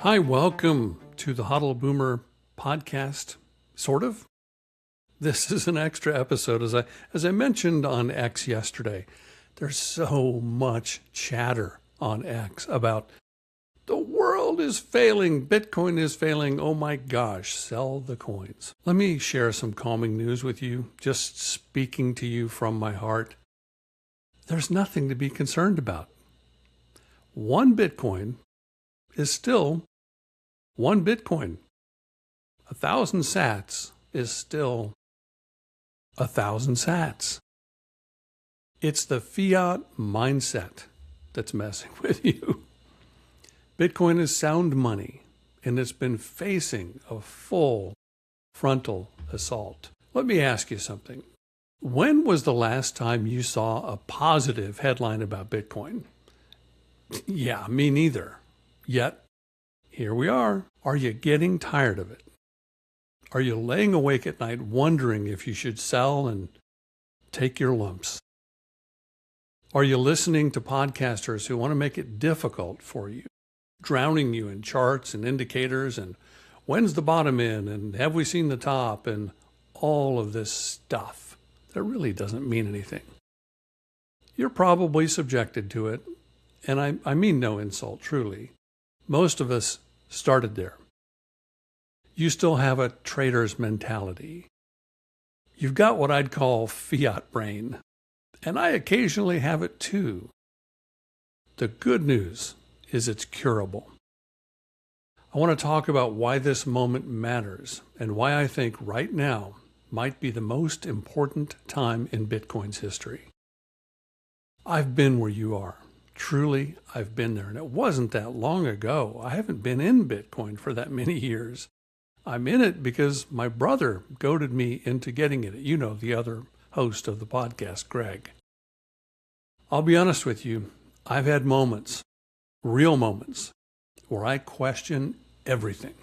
Hi, welcome to the Hodl Boomer podcast, sort of. This is an extra episode. As I mentioned on X yesterday, there's so much chatter on X about the world is failing, Bitcoin is failing, oh my gosh, sell the coins. Let me share some calming news with you, just speaking to you from my heart. There's nothing to be concerned about. One Bitcoin is still one Bitcoin. 1,000 sats is still 1,000 sats. It's the fiat mindset that's messing with you. Bitcoin is sound money, and it's been facing a full frontal assault. Let me ask you something. When was the last time you saw a positive headline about Bitcoin? Yeah, me neither. Yet, here we are. Are you getting tired of it? Are you laying awake at night wondering if you should sell and take your lumps? Are you listening to podcasters who want to make it difficult for you, drowning you in charts and indicators and when's the bottom in and have we seen the top and all of this stuff that really doesn't mean anything? You're probably subjected to it, and I mean no insult, truly. Most of us started there. You still have a trader's mentality. You've got what I'd call fiat brain, and I occasionally have it too. The good news is it's curable. I want to talk about why this moment matters and why I think right now might be the most important time in Bitcoin's history. I've been where you are. Truly, I've been there, and it wasn't that long ago. I haven't been in Bitcoin for that many years. I'm in it because my brother goaded me into getting in it. You know, the other host of the podcast, Greg. I'll be honest with you, I've had moments, real moments, where I question everything.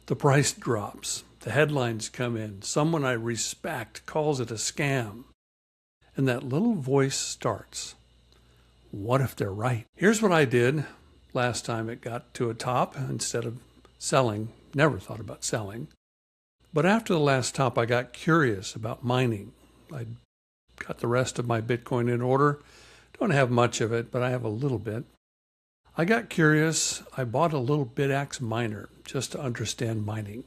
The price drops, the headlines come in, someone I respect calls it a scam, and that little voice starts. What if they're right? Here's what I did last time it got to a top instead of selling. Never thought about selling. But after the last top, I got curious about mining. I got the rest of my Bitcoin in order. Don't have much of it, but I have a little bit. I got curious. I bought a little BitX miner just to understand mining.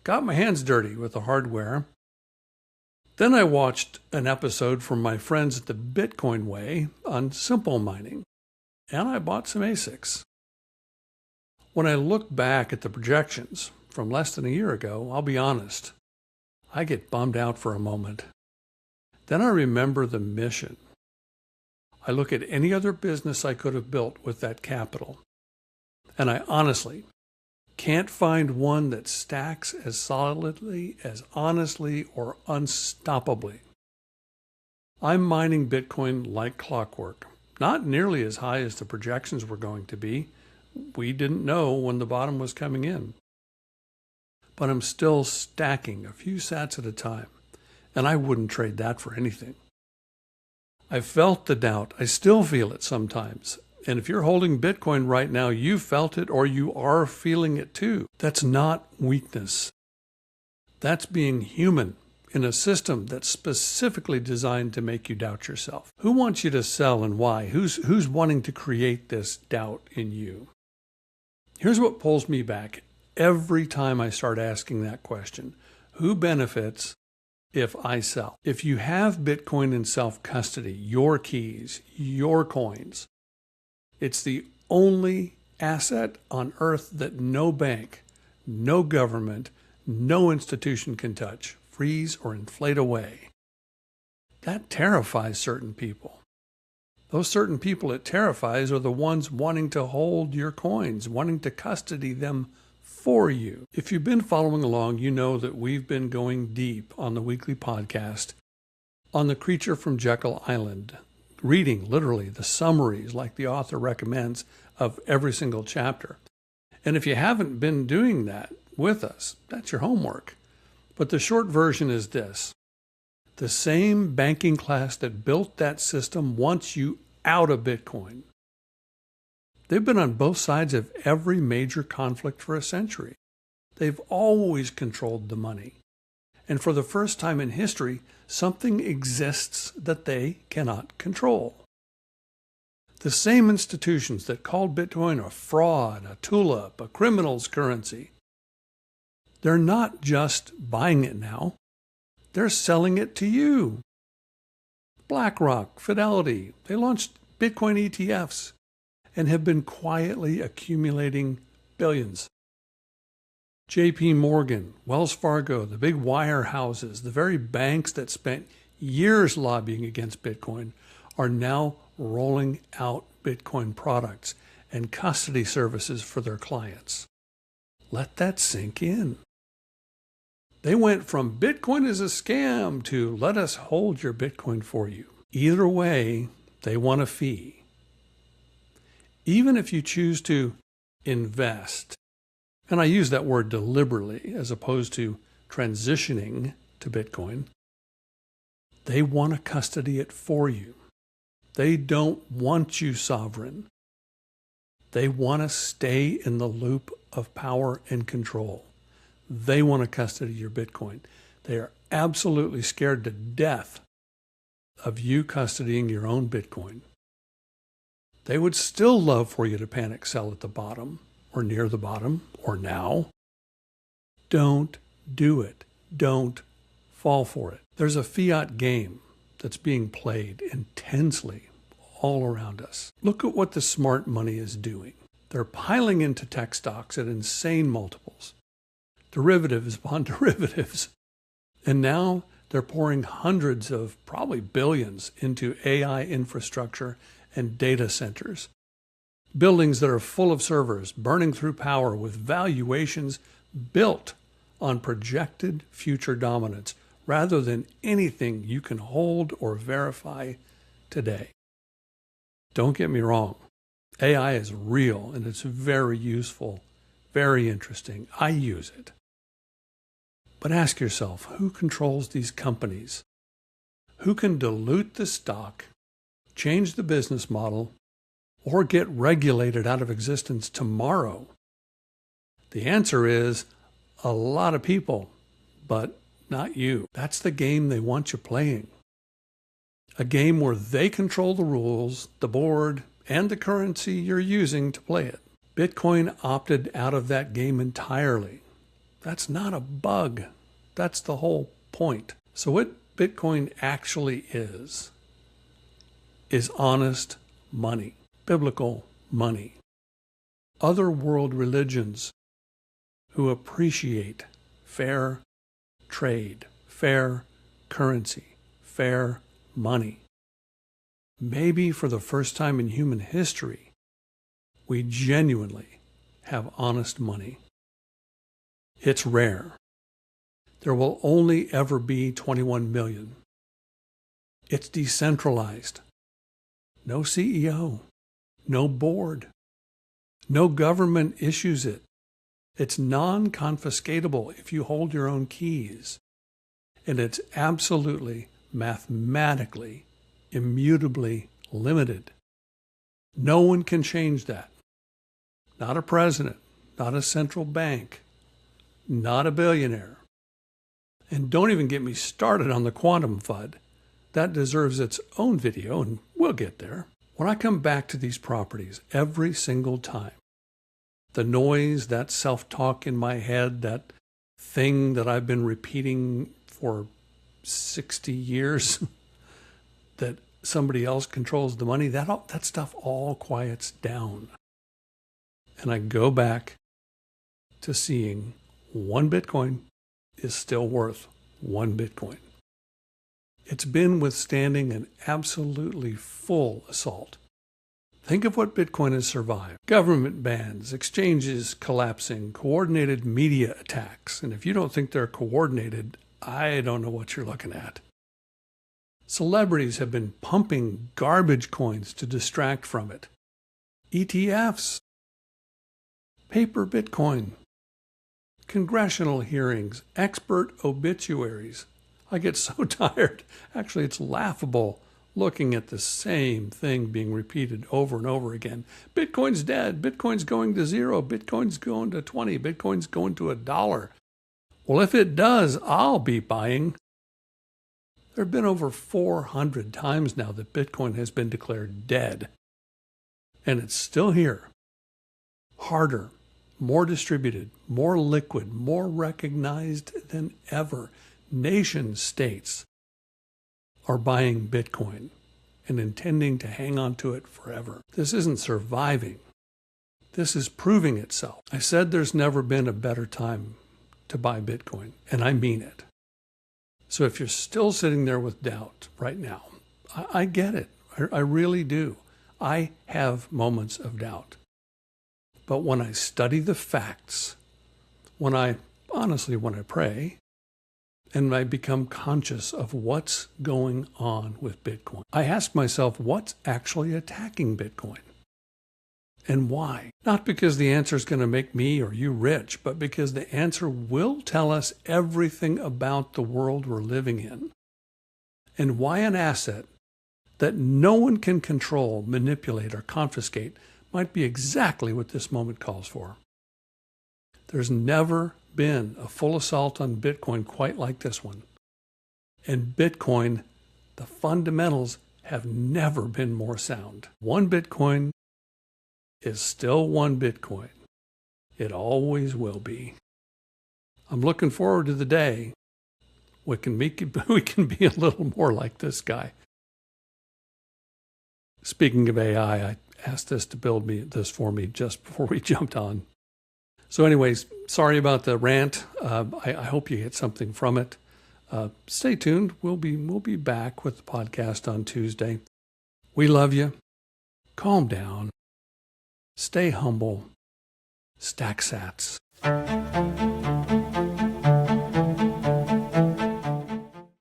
Got my hands dirty with the hardware. Then I watched an episode from my friends at the Bitcoin Way on simple mining, and I bought some ASICs. When I look back at the projections from less than a year ago, I'll be honest, I get bummed out for a moment. Then I remember the mission. I look at any other business I could have built with that capital, and I honestly can't find one that stacks as solidly, as honestly, or unstoppably. I'm mining Bitcoin like clockwork, not nearly as high as the projections were going to be. We didn't know when the bottom was coming in. But I'm still stacking a few sats at a time, and I wouldn't trade that for anything. I felt the doubt. I still feel it sometimes. And if you're holding Bitcoin right now, you felt it or you are feeling it too. That's not weakness. That's being human in a system that's specifically designed to make you doubt yourself. Who wants you to sell and why? Who's wanting to create this doubt in you? Here's what pulls me back every time I start asking that question. Who benefits if I sell? If you have Bitcoin in self-custody, your keys, your coins, it's the only asset on earth that no bank, no government, no institution can touch, freeze, or inflate away. That terrifies certain people. Those certain people it terrifies are the ones wanting to hold your coins, wanting to custody them for you. If you've been following along, you know that we've been going deep on the weekly podcast on the creature from Jekyll Island, reading literally the summaries like the author recommends of every single chapter. And if you haven't been doing that with us, that's your homework. But the short version is this. The same banking class that built that system wants you out of Bitcoin. They've been on both sides of every major conflict for a century. They've always controlled the money. And for the first time in history, something exists that they cannot control. The same institutions that called Bitcoin a fraud, a tulip, a criminal's currency, they're not just buying it now, they're selling it to you. BlackRock, Fidelity, they launched Bitcoin ETFs and have been quietly accumulating billions. JP Morgan, Wells Fargo, the big wirehouses, the very banks that spent years lobbying against Bitcoin are now rolling out Bitcoin products and custody services for their clients. Let that sink in. They went from Bitcoin is a scam to let us hold your Bitcoin for you. Either way, they want a fee. Even if you choose to invest, and I use that word deliberately as opposed to transitioning to Bitcoin, they want to custody it for you. They don't want you sovereign. They want to stay in the loop of power and control. They want to custody your Bitcoin. They are absolutely scared to death of you custodying your own Bitcoin. They would still love for you to panic sell at the bottom or near the bottom or now. Don't do it. Don't fall for it. There's a fiat game that's being played intensely all around us. Look at what the smart money is doing. They're piling into tech stocks at insane multiples. Derivatives upon derivatives. And now they're pouring hundreds of, probably billions, into AI infrastructure and data centers. Buildings that are full of servers, burning through power with valuations built on projected future dominance rather than anything you can hold or verify today. Don't get me wrong. AI is real and it's very useful, very interesting. I use it. But ask yourself, who controls these companies? Who can dilute the stock, change the business model, or get regulated out of existence tomorrow? The answer is a lot of people, but not you. That's the game they want you playing. A game where they control the rules, the board, and the currency you're using to play it. Bitcoin opted out of that game entirely. That's not a bug. That's the whole point. So what Bitcoin actually is honest money, biblical money. Other world religions who appreciate fair trade, fair currency, fair money. Maybe for the first time in human history, we genuinely have honest money. It's rare. There will only ever be 21 million. It's decentralized. No CEO, no board, no government issues it. It's non-confiscatable if you hold your own keys. And it's absolutely, mathematically, immutably limited. No one can change that. Not a president, not a central bank, not a billionaire. And don't even get me started on the quantum FUD. That deserves its own video, and we'll get there. When I come back to these properties every single time, the noise, that self-talk in my head, that thing that I've been repeating for 60 years, that somebody else controls the money, that stuff all quiets down. And I go back to seeing one Bitcoin is still worth one Bitcoin. It's been withstanding an absolutely full assault. Think of what Bitcoin has survived. Government bans, exchanges collapsing, coordinated media attacks. And if you don't think they're coordinated, I don't know what you're looking at. Celebrities have been pumping garbage coins to distract from it. ETFs, paper Bitcoin, congressional hearings, expert obituaries. I get so tired. Actually, it's laughable looking at the same thing being repeated over and over again. Bitcoin's dead. Bitcoin's going to zero. Bitcoin's going to 20. Bitcoin's going to $1. Well, if it does, I'll be buying. There have been over 400 times now that Bitcoin has been declared dead. And it's still here. Harder, more distributed, more liquid, more recognized than ever. Nation states are buying Bitcoin and intending to hang on to it forever. This isn't surviving. This is proving itself. I said there's never been a better time to buy Bitcoin, and I mean it. So if you're still sitting there with doubt right now, I get it. I really do. I have moments of doubt. But when I study the facts, when I pray, and I become conscious of what's going on with Bitcoin, I ask myself, what's actually attacking Bitcoin? And why? Not because the answer is going to make me or you rich, but because the answer will tell us everything about the world we're living in, and why an asset that no one can control, manipulate, or confiscate might be exactly what this moment calls for. There's never been a full assault on Bitcoin quite like this one. And Bitcoin, the fundamentals have never been more sound. One Bitcoin is still one Bitcoin. It always will be. I'm looking forward to the day we can be a little more like this guy. Speaking of AI, I asked this to build this for me just before we jumped on. So anyways, sorry about the rant. I hope you get something from it. Stay tuned. We'll be back with the podcast on Tuesday. We love you. Calm down. Stay humble. Stack sats.